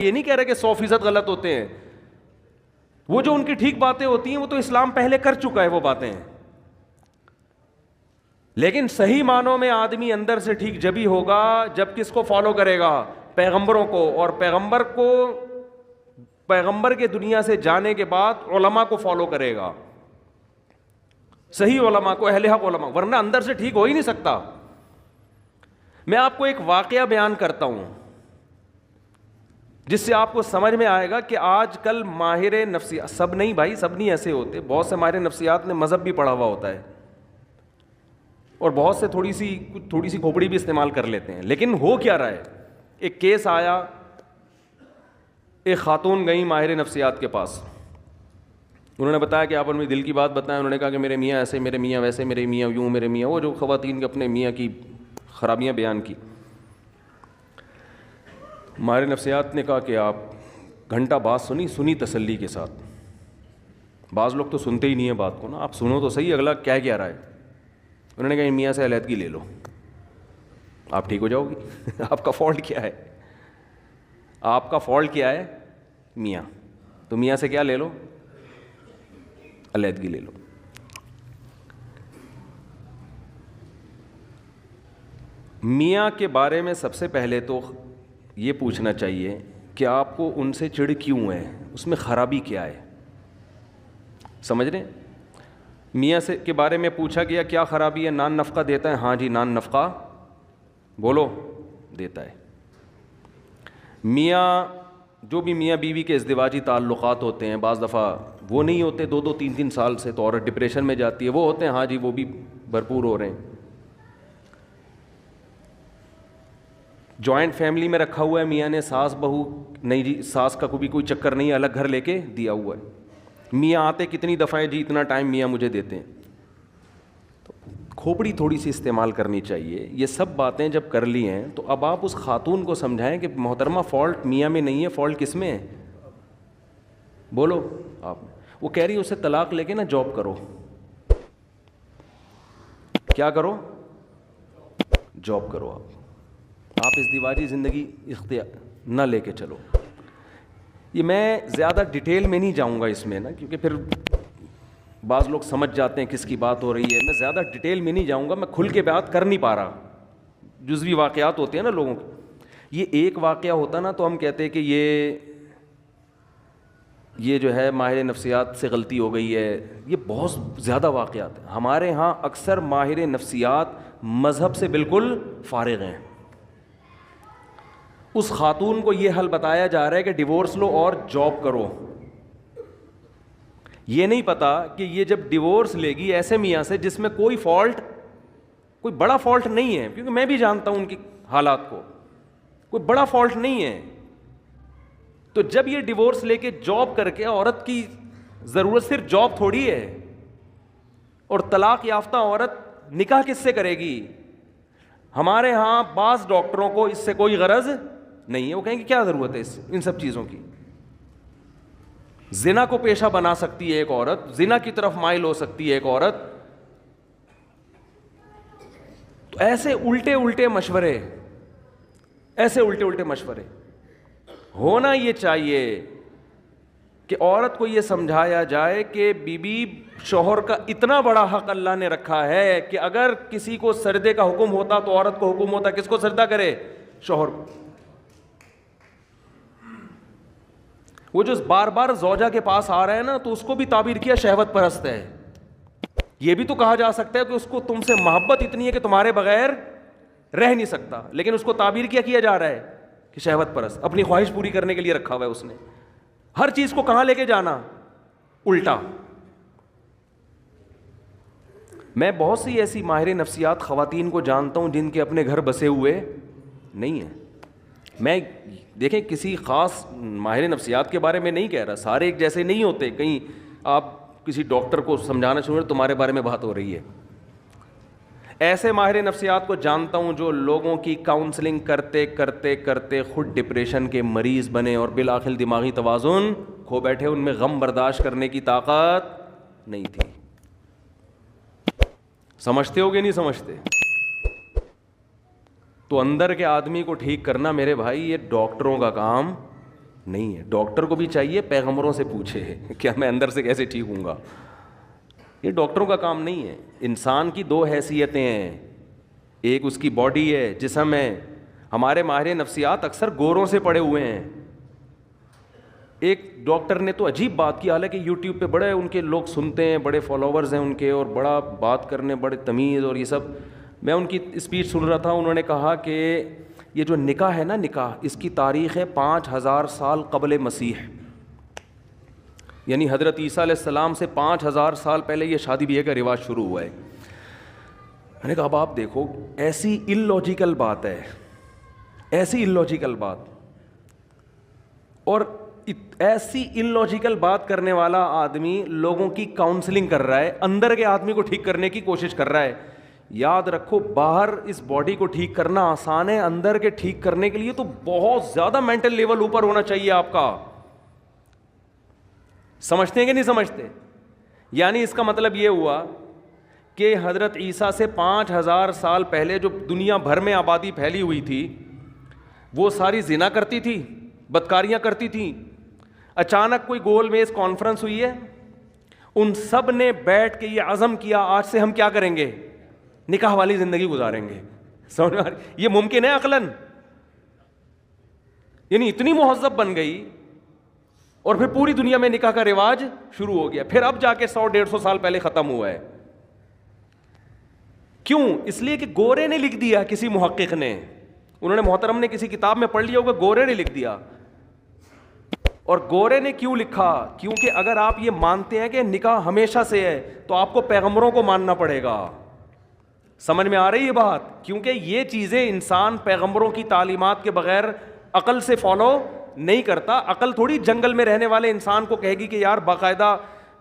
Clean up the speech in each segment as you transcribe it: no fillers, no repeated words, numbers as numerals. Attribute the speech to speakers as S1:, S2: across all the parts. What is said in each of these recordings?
S1: یہ نہیں کہہ رہے کہ 100% غلط ہوتے ہیں, وہ جو ان کی ٹھیک باتیں ہوتی ہیں وہ تو اسلام پہلے کر چکا ہے وہ باتیں, لیکن صحیح معنوں میں آدمی اندر سے ٹھیک جبھی ہوگا جب کس کو فالو کرے گا, پیغمبروں کو, اور پیغمبر کے دنیا سے جانے کے بعد علماء کو فالو کرے گا, صحیح علماء کو, اہل حق علماء, ورنہ اندر سے ٹھیک ہو ہی نہیں سکتا. میں آپ کو ایک واقعہ بیان کرتا ہوں جس سے آپ کو سمجھ میں آئے گا کہ آج کل ماہر نفسیات, سب نہیں بھائی, سب نہیں ایسے ہوتے, بہت سے ماہر نفسیات نے مذہب بھی پڑھا ہوا ہوتا ہے اور بہت سے تھوڑی سی کھوپڑی بھی استعمال کر لیتے ہیں. لیکن ہو کیا رہا ہے, ایک کیس آیا, ایک خاتون گئی ماہر نفسیات کے پاس, انہوں نے بتایا کہ آپ اپنی دل کی بات بتائیں. انہوں نے کہا کہ میرے میاں ایسے, میرے میاں ویسے, میرے میاں یوں, میرے میاں وہ, جو خواتین کے اپنے میاں کی خرابیاں بیان کی. ماہر نفسیات نے کہا کہ آپ گھنٹہ بات سنی تسلی کے ساتھ. بعض لوگ تو سنتے ہی نہیں ہیں بات کو نا, آپ سنو تو صحیح اگلا کیا رہا ہے. انہوں نے کہا میاں سے علیحدگی لے لو, آپ ٹھیک ہو جاؤ گی. آپ کا فالٹ کیا ہے, آپ کا فالٹ کیا ہے میاں, تو میاں سے کیا لے لو, علیحدگی لے لو. میاں کے بارے میں سب سے پہلے تو یہ پوچھنا چاہیے کہ آپ کو ان سے چڑ کیوں ہے, اس میں خرابی کیا ہے. سمجھ رہے ہیں, میاں سے کے بارے میں پوچھا گیا کیا خرابی ہے, نان نفقہ دیتا ہے, ہاں جی نان نفقہ بولو دیتا ہے. میاں جو بھی میاں بیوی کے ازدواجی تعلقات ہوتے ہیں بعض دفعہ وہ نہیں ہوتے 2-3 سال سے, تو عورت ڈپریشن میں جاتی ہے, وہ ہوتے ہیں, ہاں جی وہ بھی بھرپور ہو رہے ہیں. جوائنٹ فیملی میں رکھا ہوا ہے میاں نے, ساس بہو نہیں جی, ساس کا کوئی چکر نہیں ہے, الگ گھر لے کے دیا ہوا ہے. میاں آتے کتنی دفعہ جی اتنا ٹائم میاں مجھے دیتے ہیں. کھوپڑی تھوڑی سی استعمال کرنی چاہیے. یہ سب باتیں جب کر لی ہیں تو اب آپ اس خاتون کو سمجھائیں کہ محترمہ فالٹ میاں میں نہیں ہے, فالٹ کس میں ہے, بولو آپ. وہ کہہ رہی ہے اسے طلاق لے کے نا جاب کرو. کیا کرو, جاب کرو. آپ ازدواجی زندگی اختیار نہ لے کے چلو. یہ میں زیادہ ڈیٹیل میں نہیں جاؤں گا اس میں نا, کیونکہ پھر بعض لوگ سمجھ جاتے ہیں کس کی بات ہو رہی ہے. میں زیادہ ڈیٹیل میں نہیں جاؤں گا, میں کھل کے بات کر نہیں پا رہا. جزوی واقعات ہوتے ہیں نا لوگوں کے, یہ ایک واقعہ ہوتا نا تو ہم کہتے ہیں کہ یہ جو ہے ماہر نفسیات سے غلطی ہو گئی ہے. یہ بہت زیادہ واقعات ہیں. ہمارے ہاں اکثر ماہر نفسیات مذہب سے بالکل فارغ ہیں. اس خاتون کو یہ حل بتایا جا رہا ہے کہ ڈیورس لو اور جاب کرو. یہ نہیں پتا کہ یہ جب ڈیورس لے گی ایسے میاں سے جس میں کوئی بڑا فالٹ نہیں ہے, کیونکہ میں بھی جانتا ہوں ان کی حالات کو, کوئی بڑا فالٹ نہیں ہے. تو جب یہ ڈیورس لے کے جاب کر کے, عورت کی ضرورت صرف جاب تھوڑی ہے, اور طلاق یافتہ عورت نکاح کس سے کرے گی. ہمارے ہاں بعض ڈاکٹروں کو اس سے کوئی غرض نہیں ہے, وہ کہیں گے کیا ضرورت ہے ان سب چیزوں کی. زنا کو پیشہ بنا سکتی ہے ایک عورت, زنا کی طرف مائل ہو سکتی ہے ایک عورت. تو ایسے الٹے مشورے ہونا یہ چاہیے کہ عورت کو یہ سمجھایا جائے کہ بیوی شوہر کا اتنا بڑا حق اللہ نے رکھا ہے کہ اگر کسی کو سردے کا حکم ہوتا تو عورت کو حکم ہوتا کس کو سردہ کرے, شوہر کو. وہ جو بار بار زوجہ کے پاس آ رہا ہے نا, تو اس کو بھی تعبیر کیا شہوت پرست ہے. یہ بھی تو کہا جا سکتا ہے کہ اس کو تم سے محبت اتنی ہے کہ تمہارے بغیر رہ نہیں سکتا, لیکن اس کو تعبیر کیا جا رہا ہے کہ شہوت پرست, اپنی خواہش پوری کرنے کے لیے رکھا ہوا ہے اس نے. ہر چیز کو کہاں لے کے جانا, الٹا. میں بہت سی ایسی ماہر نفسیات خواتین کو جانتا ہوں جن کے اپنے گھر بسے ہوئے نہیں ہیں. میں دیکھیں کسی خاص ماہر نفسیات کے بارے میں نہیں کہہ رہا, سارے ایک جیسے نہیں ہوتے. کہیں آپ کسی ڈاکٹر کو سمجھانا شروع تمہارے بارے میں بات ہو رہی ہے. ایسے ماہر نفسیات کو جانتا ہوں جو لوگوں کی کاؤنسلنگ کرتے کرتے کرتے خود ڈپریشن کے مریض بنے اور بالآخر دماغی توازن کھو بیٹھے. ان میں غم برداشت کرنے کی طاقت نہیں تھی. سمجھتے ہو گے نہیں سمجھتے؟ تو اندر کے آدمی کو ٹھیک کرنا میرے بھائی یہ ڈاکٹروں کا کام نہیں ہے. ڈاکٹر کو بھی چاہیے پیغمبروں سے پوچھے کیا میں اندر سے کیسے ٹھیک ہوں گا. یہ ڈاکٹروں کا کام نہیں ہے. انسان کی دو حیثیتیں ہیں, ایک اس کی باڈی ہے, جسم ہے. ہمارے ماہر نفسیات اکثر گوروں سے پڑے ہوئے ہیں. ایک ڈاکٹر نے تو عجیب بات کی, حالانکہ یوٹیوب پہ بڑے ان کے لوگ سنتے ہیں, بڑے فالوورز ہیں ان کے, اور بڑا بات کرنے, بڑے تمیز اور یہ سب. میں ان کی اسپیچ سن رہا تھا, انہوں نے کہا کہ یہ جو نکاح ہے نا, نکاح, اس کی تاریخ ہے 5000 سال قبل مسیح, یعنی حضرت عیسیٰ علیہ السلام سے 5000 سال پہلے یہ شادی بیاہ کا رواج شروع ہوا ہے. میں نے کہا اب آپ دیکھو, ایسی ان لاجیکل بات ہے, ایسی ان لاجیکل بات, اور ایسی ان لاجیکل بات کرنے والا آدمی لوگوں کی کاؤنسلنگ کر رہا ہے, اندر کے آدمی کو ٹھیک کرنے کی کوشش کر رہا ہے. یاد رکھو, باہر اس باڈی کو ٹھیک کرنا آسان ہے, اندر کے ٹھیک کرنے کے لیے تو بہت زیادہ مینٹل لیول اوپر ہونا چاہیے آپ کا. سمجھتے ہیں کہ نہیں سمجھتے؟ یعنی اس کا مطلب یہ ہوا کہ حضرت عیسیٰ سے 5000 سال پہلے جو دنیا بھر میں آبادی پھیلی ہوئی تھی, وہ ساری زنا کرتی تھی, بدکاریاں کرتی تھیں. اچانک کوئی گول میز کانفرنس ہوئی ہے, ان سب نے بیٹھ کے یہ عزم کیا آج سے ہم کیا کریں گے, نکاح والی زندگی گزاریں گے. سمجھ میں یہ ممکن ہے عقلاً؟ یعنی اتنی مہذب بن گئی, اور پھر پوری دنیا میں نکاح کا رواج شروع ہو گیا. پھر اب جا کے 100-150 سال پہلے ختم ہوا ہے. کیوں؟ اس لیے کہ گورے نے لکھ دیا, کسی محقق نے, انہوں نے محترم نے کسی کتاب میں پڑھ لیا ہوگا, گورے نے لکھ دیا. اور گورے نے کیوں لکھا؟ کیونکہ اگر آپ یہ مانتے ہیں کہ نکاح ہمیشہ سے ہے تو آپ کو پیغمبروں کو ماننا پڑے گا. سمجھ میں آ رہی ہے بات؟ کیونکہ یہ چیزیں انسان پیغمبروں کی تعلیمات کے بغیر عقل سے فالو نہیں کرتا. عقل تھوڑی جنگل میں رہنے والے انسان کو کہے گی کہ یار باقاعدہ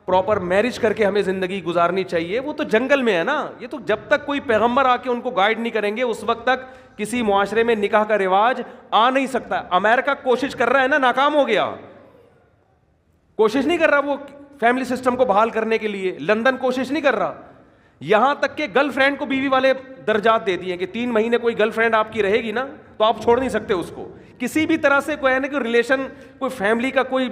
S1: پراپر میرج کر کے ہمیں زندگی گزارنی چاہیے. وہ تو جنگل میں ہے نا. یہ تو جب تک کوئی پیغمبر آ کے ان کو گائیڈ نہیں کریں گے اس وقت تک کسی معاشرے میں نکاح کا رواج آ نہیں سکتا. امریکہ کوشش کر رہا ہے نا, ناکام ہو گیا. کوشش نہیں کر رہا وہ فیملی سسٹم کو بحال کرنے کے لیے. لندن کوشش نہیں کر رہا. یہاں تک کہ گرل فرینڈ کو بیوی والے درجات دے دیے کہ 3 مہینے کوئی گرل فرینڈ آپ کی رہے گی نا تو آپ چھوڑ نہیں سکتے اس کو. کسی بھی طرح سے کوئی ہے نا کہ ریلیشن, کوئی فیملی کا کوئی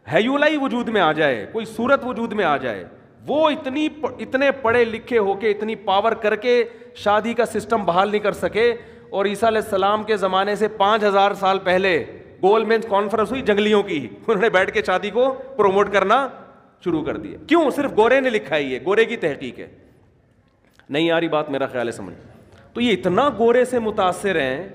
S1: ہیولا ہی وجود میں آ جائے, کوئی صورت وجود میں آ جائے, وہ اتنے پڑھے لکھے ہو کے, اتنی پاور کر کے شادی کا سسٹم بحال نہیں کر سکے. اور عیسیٰ علیہ السلام کے زمانے سے 5000 سال پہلے گول مینز کانفرنس ہوئی جنگلیوں کی, انہوں نے بیٹھ کے شادی کو پروموٹ کرنا شروع کر دیا. کیوں؟ صرف گورے نے لکھا ہے, یہ گورے کی تحقیق ہے. نہیں آ رہی بات میرا خیال ہے سمجھ. تو یہ اتنا گورے سے متاثر ہیں